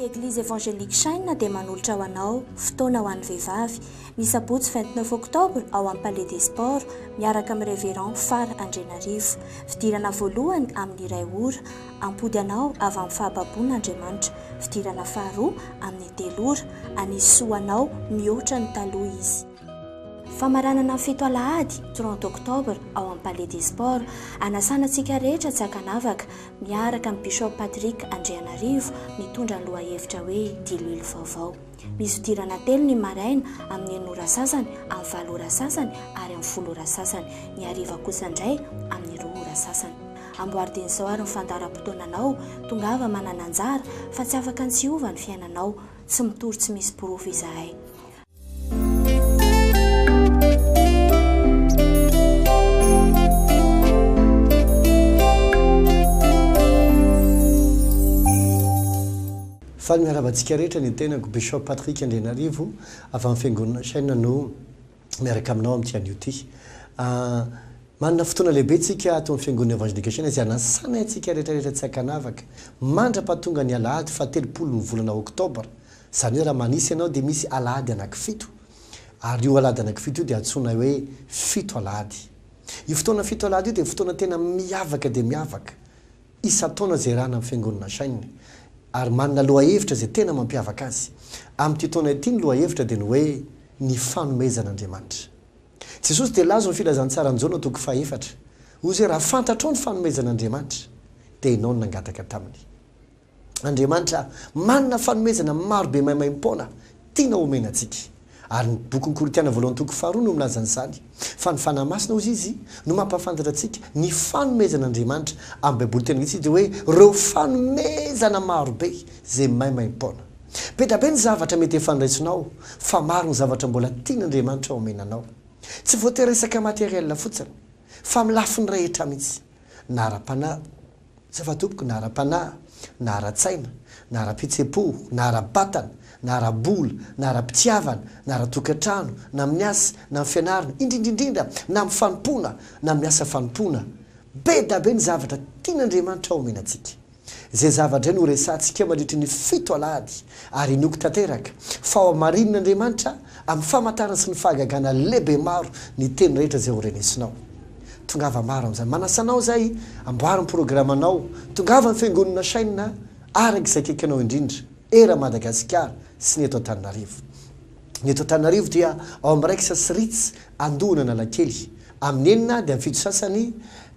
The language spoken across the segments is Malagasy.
Église évangélique Chaina dia manolotra ho anao fotoana ho an'ny vehivavy ny sabotsy 29 octobre ao amin'ny Palais des Sports miaraka amin'ny révérend Fara Andrenarivo. Fidirana voalohany amin'ny iray ora ampody anao avy amin'ny fahababoan'Andriamanitra. Fidirana faharoa amin'ny 3 ora anisy soanao mihoatra ny taloha izy. Famaranana fito alahady 30 octobre ao amin'ny Palais des Sports anasana antsika rehetra tsy hakanavaka miaraka amin'ny Bishop Patrick Andrianarivo mitondra ny lohahevitra hoe diloilo vaovao. Misy fidirana telo ny maraina amin'ny 9 ora sasany, amin'ny 7 ora sasany ary amin'ny 10 ora sasany. Ny hariva kosa indray amin'ny 2 ora sasany. Amboaridiny izao ary ny fandaharam-potoananao tongava manana anjara fa tsy afaka ny tsy hiova ny fiainanao, tsy mitory tsy misy porofo izahay. Fa miaravantsika rehetra ny tenako Bishop Patrick Andrianarivo avy amin'ny fiangonana Chaina no miaraka aminao amin'ity anio ity. Manana fotoana lehibe tsika ato amin'ny fiangonana évangélique Chaina izay anasana antsika rehetrarehetra tsy hakanavaka mandrapahatonga ny alahady fa 30 ny volana oktobra. Izany hoe raha manisy ianao dia misy alahady anankifito. Ary io alahady anankifito io dia antsoina hoe fito alahady. Io fotoana fito alahady io dia fotoana tena miavaka dia miavaka. Isa-taona zay rahana amin'ny fiangonana Chaina. Ary manana lohahevitra izay tena mampiavaka azy. Amin'ity taona ity ny lohahevitra dia ny hoe ny fanomezan'Andriamanitra. Jesosy dia lazo ny filazantsara Jaona 4:4. Ozy hoe raha fantatrao ny fanomezan'Andriamanitra dia ianao no nangataka taminy. Andriamanitra manana fanomezana marobe maimaimpona tiana omena antsika. Ary ny boky ny Korintiana 2:2 no milaza an'izany. Fa ny fanahy masina ozy izy no mampafantatra antsika ny fanomezan'Andriamanitra amin'ny Baiboly tena mihitsy dia hoe reo fanomezana marobe izay maimaimpona. Be ny zavatra mety efandraisinao fa maro ny zavatra mbola tian'Andriamanitra omenanao. Tsy voatery resaka materiel fotsiny fa milafy ny rehetra mihitsy. Na ara-panahy, zava-tompoko, na ara-panahy, na ara-tsaina, na ara-pitsepo, na ara-batana, na ara-bola, na ara-pitiavana, na ara-tokantrano, na amin'ny asa, na amin'ny fianarana, indrindrindrindra, na amin'ny fanompona, na amin'ny asa fanompona. Be ny zavatra tian'Andriamanitra omenantsika. Izay zavatra no resantsika mandritra ny fito alahady ary inoko tanteraka fa ao amarin'Andriamanitra amin'ny famantarana sy ny fahagagana lehibe maro ny teny rehetra izay horenesinao. Tongava maro amin'izany. Manasanao zay amboariny programanao. Tongava ny fiangonana Chaina araka izay kekanao indrindra era Madagasikara sy ny eto Antananarivo. Ny eto Antananarivo dia ao amin'ny raiksa sy ritsy andohana Analakely. Amin'ny 9 dia amin'ny 7 sasany,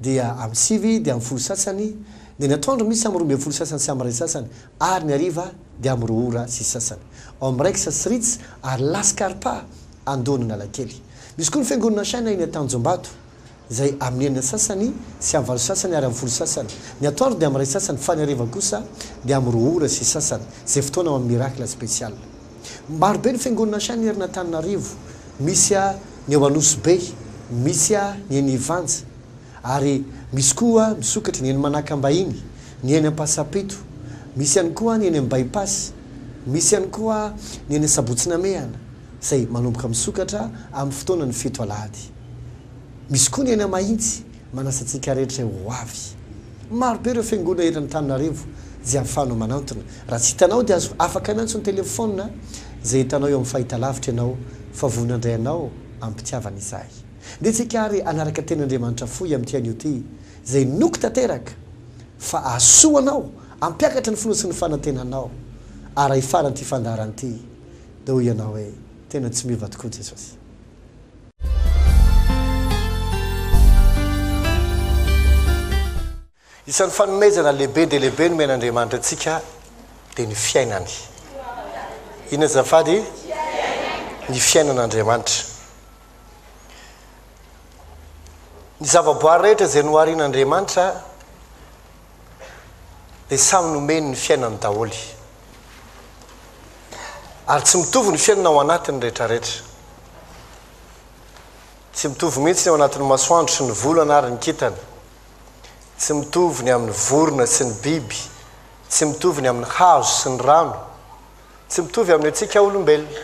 dia amin'ny 5 dia amin'ny 10 sasany, dia ny atoandro misy amin'ny 12 sasany sy amin'ny 2 sasany, ary ny hariva dia amin'ny 2 ora sy sasany. Ao amin'ny raiksa sy ritsy ary laskarpa andohana Analakely. Misy koa ny fiangonana Chaina iny Tanjombato izay amin'ny 9 sasany sy amin'ny 8 sasany ary amin'ny 10 sasany. Ny atoandro dia amin'ny 2 sasany fa ny hariva kosa dia amin'ny 2 ora sy sasany. Izay fotoana amin'ny miracle spécial. Marobe ny fiangonana Chaina erina Antananarivo. Misy ny eo Anosibe, misy ny eny Ivanja, ary misy koa misokatra ny eny Manakambahiny, ny eny Ampasapito, misy ihany koa ny eny Bypass, misy ihany koa ny eny Sabotsinamehana izay manomboka misokatra amin'ny fotoana ny fito alahady. Misy koa ny eny Mahitsy manasa antsika rehetra ho avy. Marobe ireo fiangonana erina Antananarivo izay ahafahanao manantona. Raha tsy hitanao dia afaka miantso ny telefônina izay hitanao eo amin'ny fahitalavitra ianao fa vonandray anao amin'ny mpitiavana izahay. Dia tsika ary anaraka ten'Andriamanitra fohy amin'ity anio ity izay noko tanteraka fa ahasoanao ampiakatra ny finoa sy ny fanantenanao ary hifaran'ity fandaharana ity dia hoy ianao hoe tena tsy miova tokoa Jesosy. Isan'ny fanomezana lehibe dia lehibe no men'Andriamanitra antsika dia ny fiainany. Inona azafady? Ny fiainan'Andriamanitra. Ny zavaboary rehetra izay noharian'Andriamanitra dia samy nomeny ny fiainany daholo. Ary tsy mitovy ny fiainana ao anatiny rehetrarehetra. Tsy mitovy mihitsy ao anatin'ny masoandro sy ny volana ary ny kintana. Tsy mitovy ny amin'ny vorona sy ny biby. Tsy mitovy ny amin'ny hazo sy ny rano. Tsy mitovy amin'ny antsika olombelona.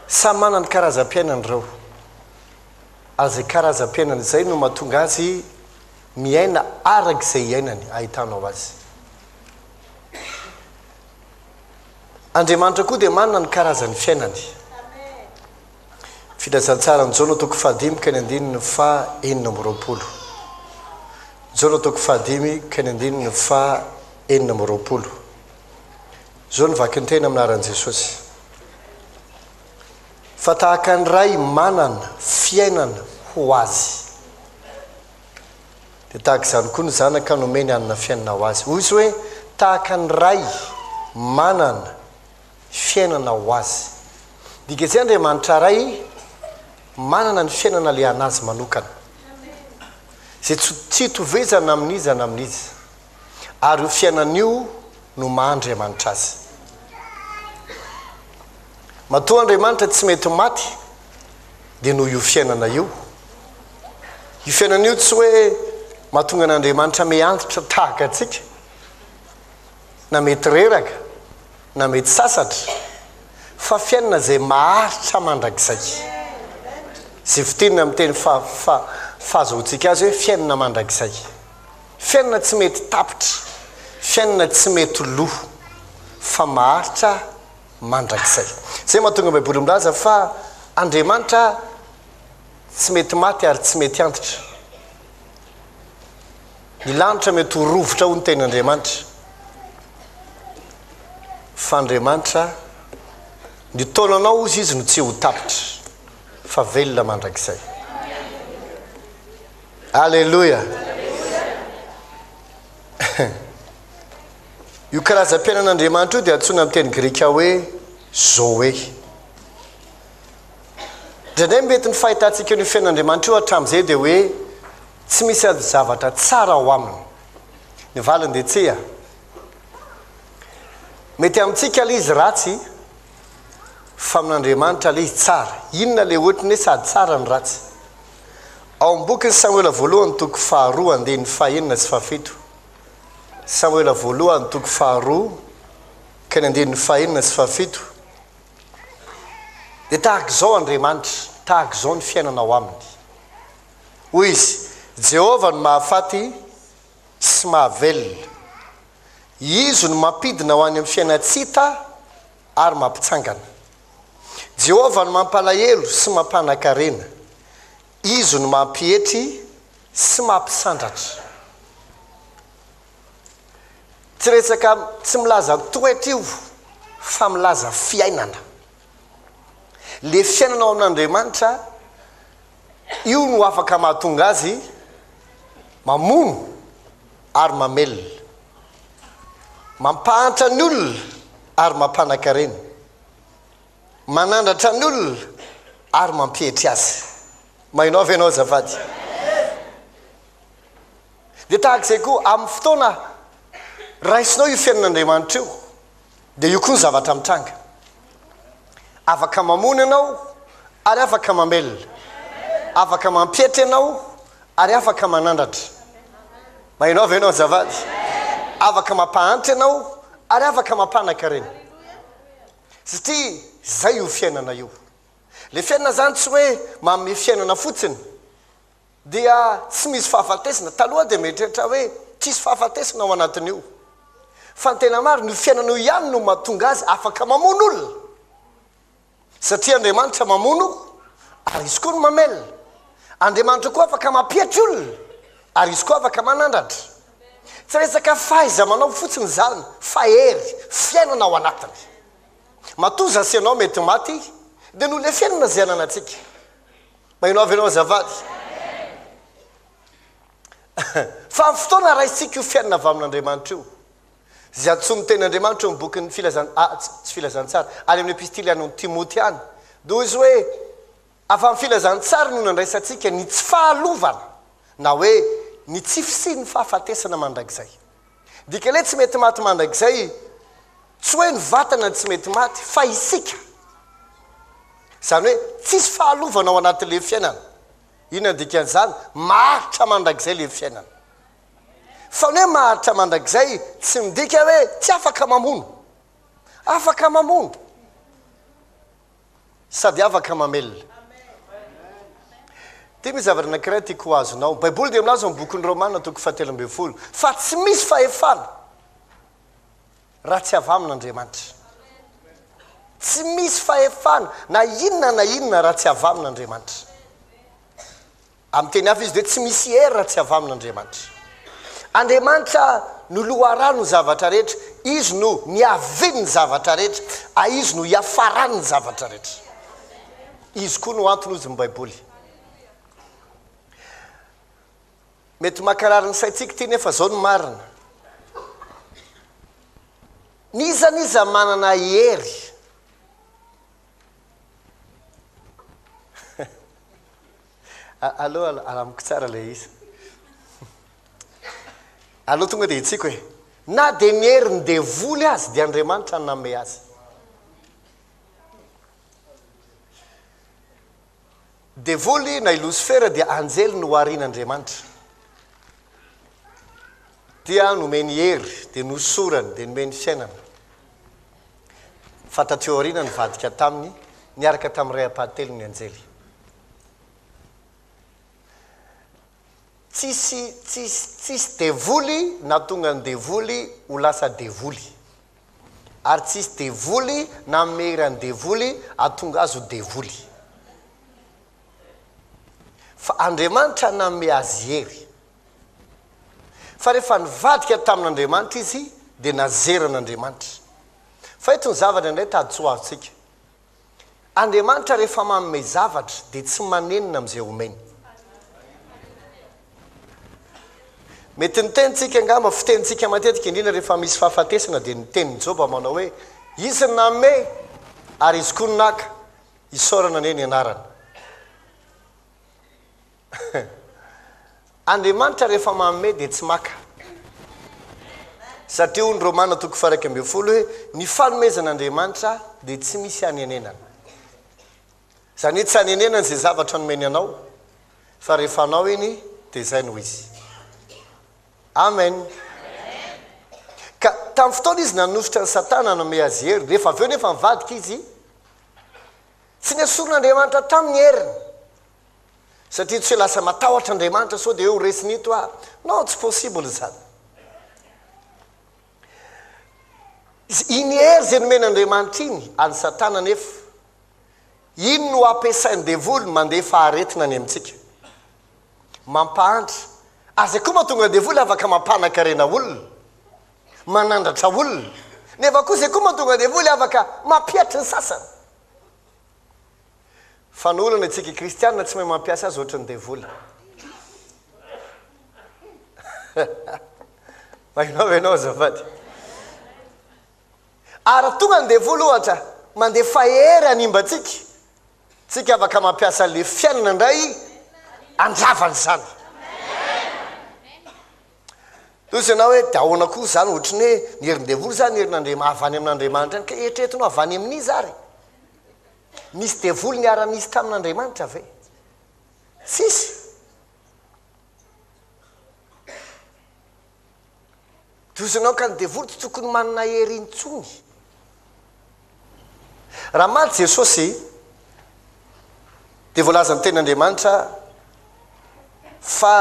Samy manana ny karazam-piainany ireo. Ary izay karazam-piainany izay no mahatonga azy miaina araka izay iainany ahitanao azy. andriamanitra koa dia manana ny karazan'ny fiainany filazantsara ny jaona toko fahadimy ka ny andininy fa enina am'roapolo jaona toko fahadimy ka ny andininy fa enina am'roapolo zao nyvaky ny tena aminaran'i jesosy fa tahaka ny ray manana fiainana ho azy dia tahaka izany koa ny zanaka nomeny anina fiainana ho azy hoy izy hoe tahaka ny ray manana fiainana ho azy dika zay andriamanitra ray manana ny fiainana le anazy manokana zay tsy tovezana amin'izy ana amin'izy ary io fiainan'io no mahandriamanitra azy matoa andriamanitra tsy mety maty dia noho io fiainana io fiainan'io tsy hoe mahatonga an'andriamanitra miantitra tahaka atsika na mety reraka na mety sasatra fa fiainana zay maharitra mandrakizay zay fitenina amin'ny teny fahazoantsika azy hoe fiainana mandrakizay fiainana tsy mety tapitra fiainana tsy mety loha fa maharitra mandrakizay zay mahatonga baiboly milaza fa andriamanitra tsy mety maty ary tsy mety antitra ny lanitra mety ho rovotra ho ny ten'andriamanitra fa andriamanitra ny taonanao izy izy no tsy ho tapitra fa velona mandrakizay alleloia io karazam-piainan'andriamanitra io dia antsoina amin'ny teny grika hoe zoe ndraindray mety ny fahitantsika ny fiainan'andriamanitra io hatramin'izay dia hoe tsy misy ady zavatra tsara ho aminy ny valiny dia tsia mety amintsika le izy ratsy fa amin'andriamanitra le izy tsara inona le ohatrany hoe sady tsara ny ratsy ao am-bokyny samoela voalohany toko faharoa andehany fahaenina sy fahafito samoela voalohany toko faharoa ka ny andehany fahaenina sy fahafito dia tahaka izao andriamanitra tahaka izao ny fiainanao aminy hoy izy jehovah no mahafaty sy mahavelona izy no mampidina ho any amin'ny fiainatsita ary mampitsangana jehovah no mampalahelo sy mampanankarena izy no mampietry sy mampisandratra tsy resaka tsy milaza toetra io fa milaza fiainana le fiainanao amin'andriamanitra io no afaka mahatonga azy mamono ary mamelona mampahatra ny olona ary mampanankarena manandratra ny olona ary mampietry azy mainao avy ianao azafady dia tahaka izay koa amin'ny fotoana raisinao io fiainan'andriamanitra io dia io koa ny zavatra mitranga afaka mamono ianao ary afaka mamelona afaka mampietry ianao ary afaka manandratra mainao avy ianao azafady afaka mampahantra ianao ary afaka mampanankarena satria zay io fiainana io le fiainana zany tsy hoe manome fiainana fotsiny dia tsy misy fahafatesana taloha dia mieritreritra hoe tsisy fahafatesana ao anatin'io fa ny tena maro ny fiainana io ihany no mahatonga azy afaka mamono olona satria andriamanitra mamono ary izy koa no mamelona andriamanitra koa afaka mampietry olona ary izy koa afaka manandratra tsy resaka fahaiza manao fotsiny zany fa hery fiainana ao anatiny matoza sy ianao mety maty dia no le fiainana zay ananatsika mainao avy ianao azavady fa amin'ny fotoana raisitsika io fiainana avy amin'andriamanitra io zay antsoiny ten'andriamanitra eo mibokyny tsy filazantsara any amin'ny epistily any timoty any do izy hoe avy amin'ny filazantsara no nandraisantsika ny tsy fahalovana na hoe ny tsy fisy ny fahafatesana mandrakizay dika le tsy mety maty mandrakizay tsy hoe ny vatana tsy mety maty fa isika zany hoe tsisy fahalovana ao anatin'le fiainana inona dikan'izany maharitra mandrakizay le fiainana fa ny hoe maharitra mandrakizay tsy midika hoe tsy afaka mamono sady afaka mamelona ty misy zavatra anankiray tiako ho azonao baiboly dia milaza mibokin'ny romana toko 7 fa tsy misy fahefana raha tsy avy amin'andriamanitra tsy misy fahefana na inona raha tsy avy amin'Andriamanitra. Amin'ny teny hafa izy dia tsy misy hery raha tsy avy amin'Andriamanitra. Andriamanitra no loharano ny zavatra rehetra, izy no niaviny ny zavatra rehetra, izy no hiafarany ny zavatra rehetra. Izy koa no antony ozy ny Baiboly. Mety makarary ny saintsika ty nefa zao ny marina. Niza manana hery. Aloha alamiko tsara le izy. Aloha tonga dia hitsika hoe na dia ny hery ny devoly azy dia Andriamanitra nanome azy. Devoly na Lucifer dia anjely no harian'Andriamanitra. Dia nomeny hery, dia nosorany, dia nomeny fiainana. Fa taty aoriana nivadika taminy, niaraka tamin'ny ray apahatelo ny anjely. Tsisy devoly na tonga ny devoly ho lasa devoly. Ary tsisy devoly na meran'ny devoly atonga azy ho devoly. Fa Andriamanitra nanome azy hery. Fa rehefa nivadika tamin'Andriamanitra izy dia nazeran'Andriamanitra. Fa ito ny zavatra indray taditsoa azontsika. Andriamanitra rehefa manome zavatra dia tsy manenina amin'izay omeny. Mety ny tenitsika angamba fitenitsika matetika indrindra rehefa misy fahafatesana dia ny tenin'ny Joba manao hoe izy ny nanome ary izy koa ny naka isaorana ane ny anarana. Andriamanitra rehefa manome dia tsy maka. Satria hoy ny Romana 1:20 hoe ny fanomezan'Andriamanitra dia tsy misy anenenana. Zany hoe tsy anenenana izay zavatra nomeny anao, fa rehefa anao iny dia izay no izy. Amen. Ka tamin'ny fotoana izy nanositra ny Satana nanome azy hery, rehefa avy eo nefa nivadika izy, tsy nesoron'Andriamanitra tamin'ny heriny. Satria tsy hoe lasa matahotra Andriamanitra sao dia eo resinito non, tsy possible zany. Iny hery izay nomen'Andriamanitra iny any Satana nefa iny no ampiasain'ny devoly mandefa aretina any amintsika, mampahantra. Aza koa mahatonga devoly afaka mampanakarena olona, manandratra olona, nefa koa izay koa mahatonga devoly afaka mampiatry ny sasany. Fa ny olana itsika kristianina tsy mahay mampiasa azy ohatry ny devoly. Mahinao ianao azafady. Ary tonga ny devoly ohatra mandefa hery animbatsika, tsika afaka mampiasa le fiainana indray andravany zany. Toy ianao hoe dahoana koa zany ohatrany hoe ny herin'ny devoly zany herin'Andriamanitra avy any amin'Andriamanitra any, ka eritreretinao avy any amin'izy ary. Misy devoly niara-nisy tamin'Andriamanitra ve? Sisy. Toy ianao ka ny devoly tsy tokony manana hery intsony. Raha maty Jesosy dia voalaza ny ten'Andriamanitra fa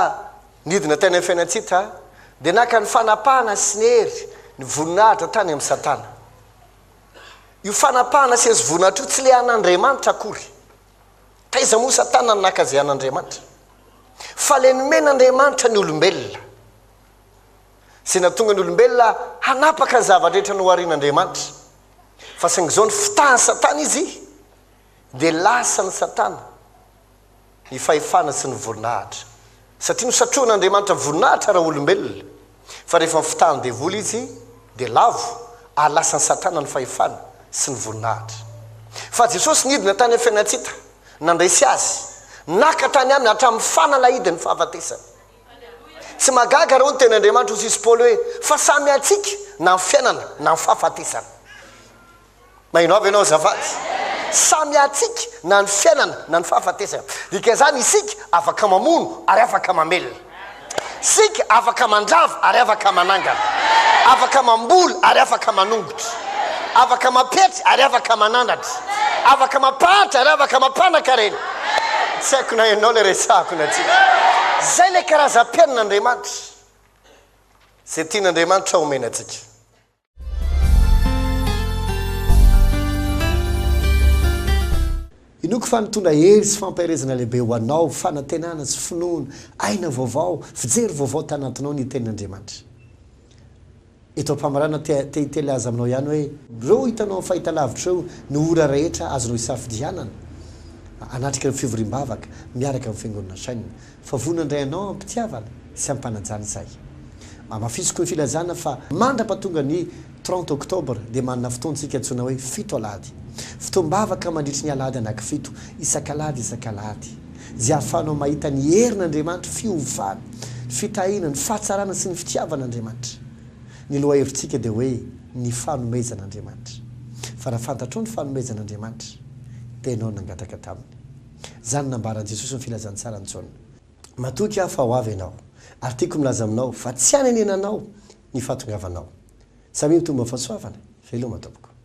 nidina teny amin'ny fiainantsika dia naka ny fanapahana sy ny hery ny voninahitra tany amin'ny Satana. Io fanapahana sy azy voninahitra io tsy le an'Andriamanitra akory. Taiza moa Satana ny naka izay an'Andriamanitra. Fa le nomen'Andriamanitra ny olombelona. Sy natonga ny olombelona hanapaka ny zava-drehetra no harian'Andriamanitra. Fa saingy izao ny fitahan'ny Satana izy dia lasa ny Satana ny fahefana sy ny voninahitra. Satria nosatroan'Andriamanitra voninahitra raha olombelona, fa rehefa fitahan'ny devoly izy dia lavo ary lasa ny Satana ny fahefana sy ny voninahitra. Fa Jesosy nidina tany amin'ny fiainantsika, nandraisy azy, naka tany aminy hatramin'ny fanalahidiny fahafatesana. Tsy magaga raha ho ny ten'Andriamanitra ho sisy Paoly hoe fa samy atsika na ny fiainana na ny fahafatesana. Mahinao avy ianao azafady. Samy atsika na ny fiainana na ny fahafatesana. Dikan'izany isika afaka mamono ary afaka mamelona. Sika afaka mandrava ary afaka manangana. Afaka mamboly ary afaka manongotra. Afaka mapetry ary afaka manandratra. Afaka mapahatra ary afaka mampanakarena. Tsy haiko na ianao le resahako na tsika. Zay le karazam-piainan'Andriamanitra izay tian'Andriamanitra omena antsika. fanotona hery sy fampahirezana lehibe ho anao fanantenana sy finoana aina vaovao fijery vaovao tanatinao ny tenin'andriamanitra eto ampamarana te hitely azy aminao ihany hoe reo hitanao fahita lavitra eo ny ora rehetra azonao isafidianana anatrika ny fivorim-bavaka miaraka amin'ny fiangonana saina fa vonandray anao ampitiavana sy ampanajana izay mafisiko ny filazana fa mandrapatonga ny 30 octobre dia manana fotoantsika antsona hoe fito alady fotoam-bavaka mandritry ny alady anankifito isan-kalady zay ahafahanao mahita ny herin'andriamanitra fiovana fitahina ny fahatsarana sy ny fitiavan'andriamanitra ny loha hevitsika dia hoe ny fanomezan'andriamanitra fa raha fantatrao ny fanomezan'andriamanitra dia ianao nangataka taminy zany nambaran'i jesosy ny filazantsara ntsona matoky aho fa ho avy ianao ary tiako milaza aminao fa tsy anenenanao ny fahatongavanao samy mitomba fahasoavana veloma tompoko